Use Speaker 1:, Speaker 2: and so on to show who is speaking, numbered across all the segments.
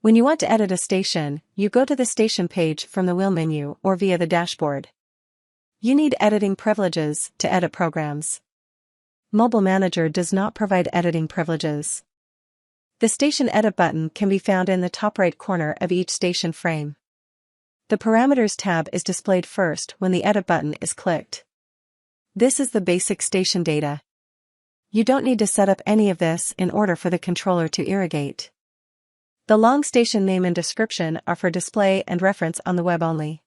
Speaker 1: When you want to edit a station, you go to the station page from the wheel menu or via the dashboard. You need editing privileges to edit programs. Mobile Manager does not provide editing privileges. The Station Edit button can be found in the top right corner of each station frame. The Parameters tab is displayed first when the Edit button is clicked. This is the basic station data. You don't need to set up any of this in order for the controller to irrigate. The long station name and description are for display and reference on the web only.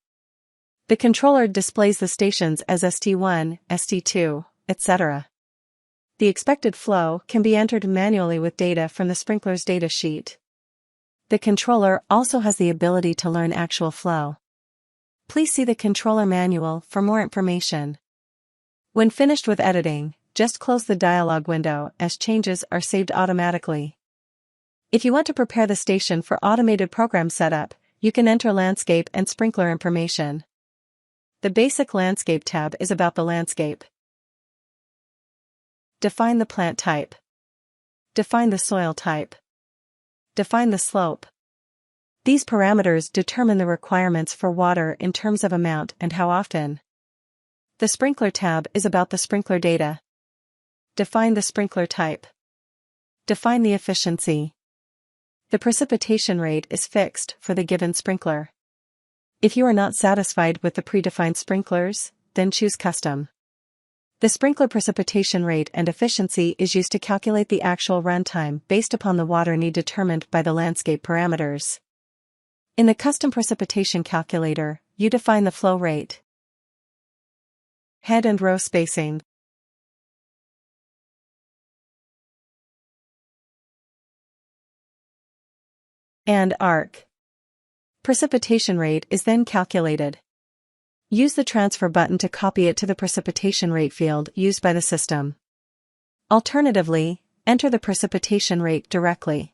Speaker 1: The controller displays the stations as ST1, ST2, etc. The expected flow can be entered manually with data from the sprinkler's data sheet. The controller also has the ability to learn actual flow. Please see the controller manual for more information. When finished with editing, just close the dialog window as changes are saved automatically. If you want to prepare the station for automated program setup, you can enter landscape and sprinkler information. The basic landscape tab is about the landscape. Define the plant type. Define the soil type. Define the slope. These parameters determine the requirements for water in terms of amount and how often. The sprinkler tab is about the sprinkler data. Define the sprinkler type. Define the efficiency. The precipitation rate is fixed for the given sprinkler. If you are not satisfied with the predefined sprinklers, then choose Custom. The sprinkler precipitation rate and efficiency is used to calculate the actual runtime based upon the water need determined by the landscape parameters. In the Custom Precipitation Calculator, you define the flow rate, head and row spacing, and arc. Precipitation rate is then calculated. Use the transfer button to copy it to the precipitation rate field used by the system. Alternatively, enter the precipitation rate directly.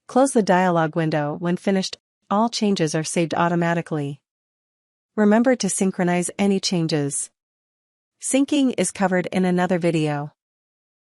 Speaker 1: Close the dialog window when finished. All changes are saved automatically. Remember to synchronize any changes. Syncing is covered in another video.